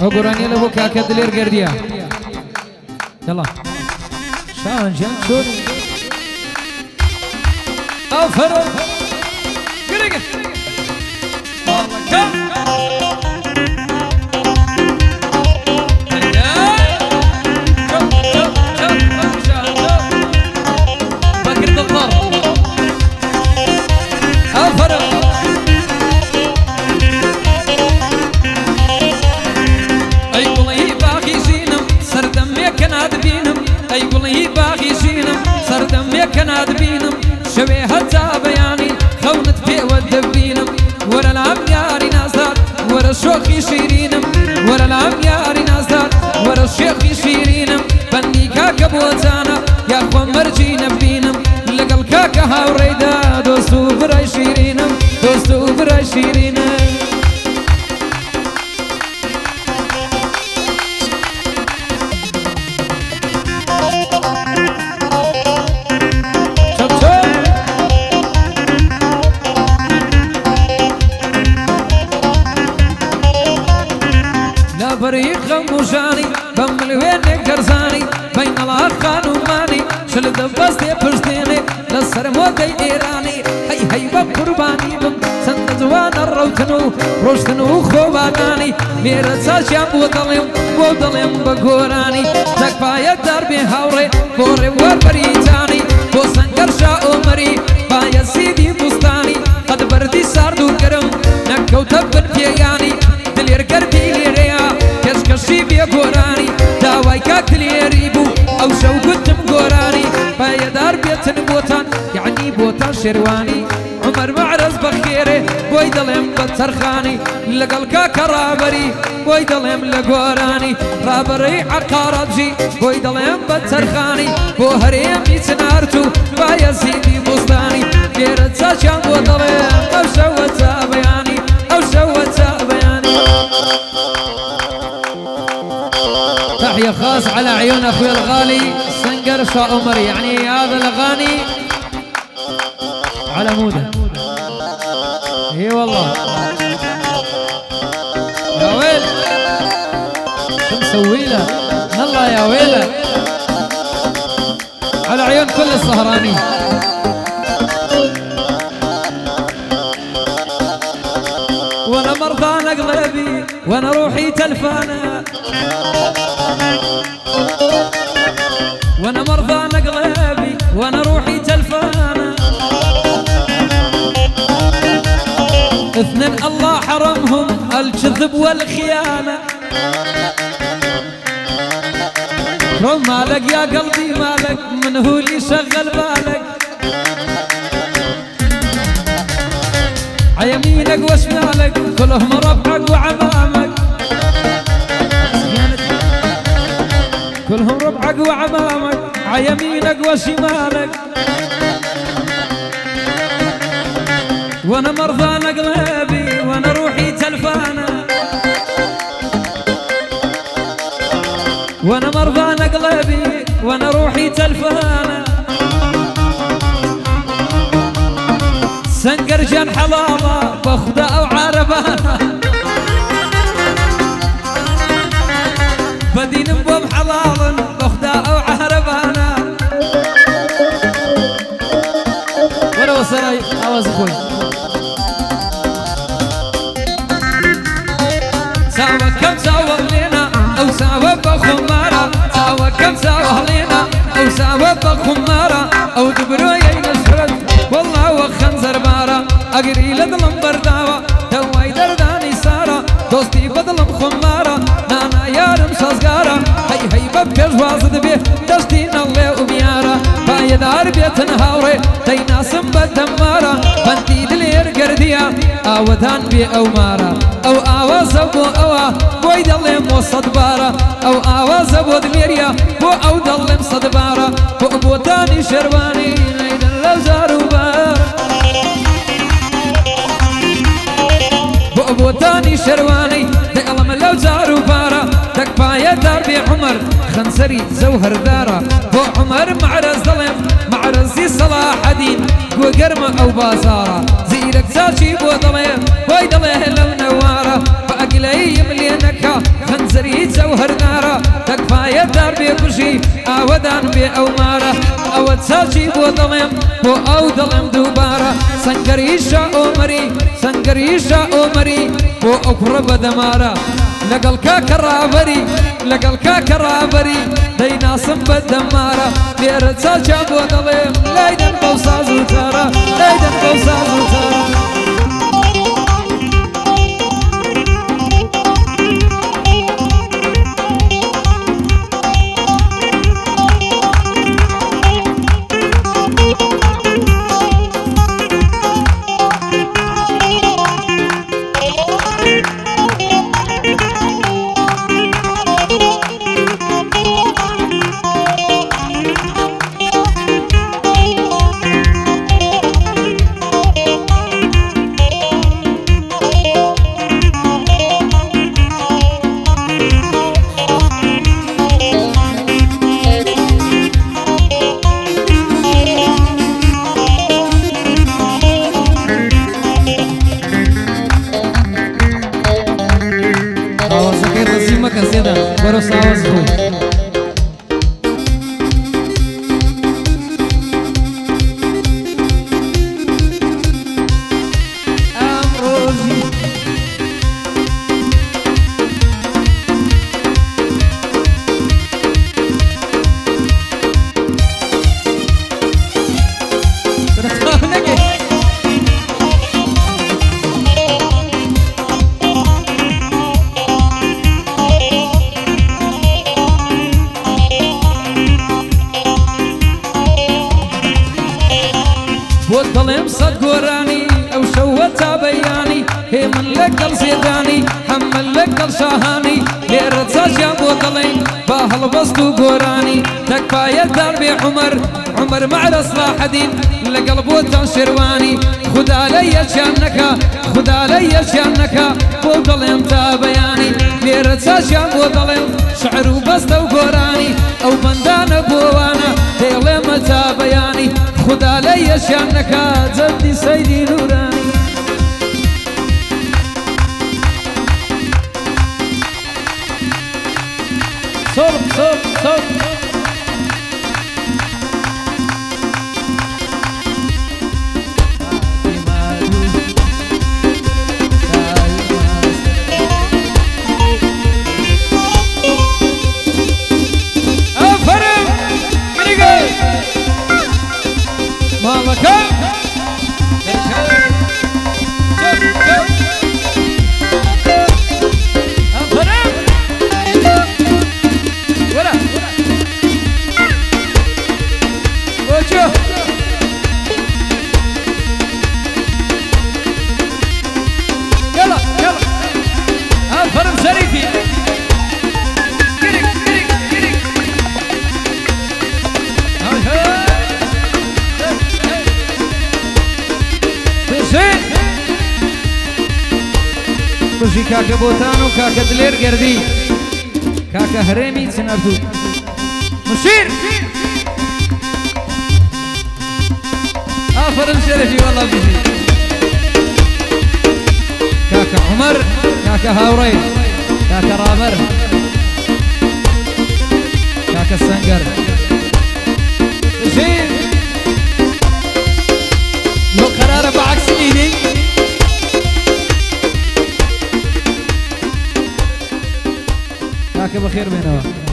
وقراني له كاكا دلير قرديا يلا شان جان شوني أفر قريقة كناد بينم شوي هتا بياني خونت بي ودبينم ورا العم ياري نازار ورا الشوخي شيرينم ورا العم ياري نازار ورا الشيخي شيرينم بني كاكا بوتانا يا خو مرجينا بينم لقل كاكا هاوريدا دوستو براي شيرينم دوستو براي شيرينم بريق موجاني بمل وين قرزاني بين الاخان وماني شل دبستي بشتيني للسر موكي ايراني هي هي بقرباني بم سند جوان الروتنو روشتنو خوباناني ميرت ساشيام ودليم بقوراني تكفاية دربي هاوري بوري وربريتاني بوسن قرشا عمري بايا سيدي بستاني قد بردي ساردو كرم نكو تبن بياني دلير قردي ليريا كشكشي بيا قوراني داواي كاكلي ريبو او شو قدم قوراني بايا دار بيتن بوتان يعني بوتان شرواني عمر معرز بخيري بويدلم بترخاني لقل كاكا رابري بويدلم لقوراني رابري عقاربجي بويدلم بترخاني بوهريم يتنارتو بايا سيدي بستاني كيرت ساشان بوطلم او شوتا بياني او شوتا بياني تحية خاص على عيون اخوي الغالي سنقر شا عمري يعني هذا الاغاني على موده اي والله يا ويل شو مسوي له الله يا ويله على عيون كل السهرانين وانا مرضان اقلبي وانا روحي تلفانه وانا مرضان اقلبي وانا روحي تلفانه اثنين الله حرمهم الكذب والخيانه رم مالك يا قلبي مالك من هو اللي شغل بالك عيمينك وشمالك كلهم ربعك وعمامك كلهم ربعك وعمامك عيمينك وشمالك وانا مرضان قلبي وانا روحي تلفانه وانا مرضان قلبي وانا روحي تلفانه سنقر جن حلاله بخده او عربانه بدين بوم حلال بخده او عربانه ولا وصراي اواز اخوي ساوى كم ساوى لنا او ساوى بخماره ساوى كم ساوى لنا او ساوى بخماره او دبروي نشرت والله وخنزر بارا اقري لظلم برداوه دواي درداني ساره دوستي بظلم خماره نانا يارم صزقاره هي هي ببكش وازد بيه دشتين الله وبياره باي دار بيت نهاوري تيناسم بدماره بنتي دلير قرديه اودان بي او ماره او اواز ابو اوا بوي دلم وصد باره او اواز ابو دميريا بو او دلم صد باره بو ابو تاني شرواني نيدن لزارو بار بو ابو تاني شرواني دقلم لو زارو باره تكفاية دربي عمر خنسري زوهر داره بو عمر معرز ظلم معرزي صلاح الدين بو قرمة او بازاره زيرك ساشي بو ظلم بوي ضله لو نواره فاقلي يملينك خنزري ودان بي او مارا او تساجي بو ظلم بو او ظلم دوبارا سنگريشا عمري سنگريشا عمري بو اقرب دمارا لقل كاكرابري لقل كاكرابري دينا صنب الدمارة بيرد ساجا بو ظلم ليدن قوصا زوتارا ليدن قوصا زوتارا برو ساوز خوی امروزی ظلم صد قراني او شوتا بياني هي من لك الزيداني حمل لك الشاهاني ليرد ساجا بو ظلم باهل بسطو قراني تكفاية دربي عمر مع صلاح الدين لقلبو تنشرواني خدا لي شانك خدا لي شانك بو ظلم تابياني ليرد ساجا بو ظلم شعر وبسطو قراني او بندان بوانا ديلي متابياني خدا لي شانك زدي سيدي نوراني صوب صوب صوب ماما كم ولا وجه يلا يلا فرم شريفي خوشی کاکا بوتان و کاکا دلیر گردی کاکا هرمی چنردو مشیر آفرین شرفی والله بزی کاکا عمر کاکا هاوری کاکا رامر کاکا سنگر مشیر لو قرار بعكس ايدي كاكا بخير بينهم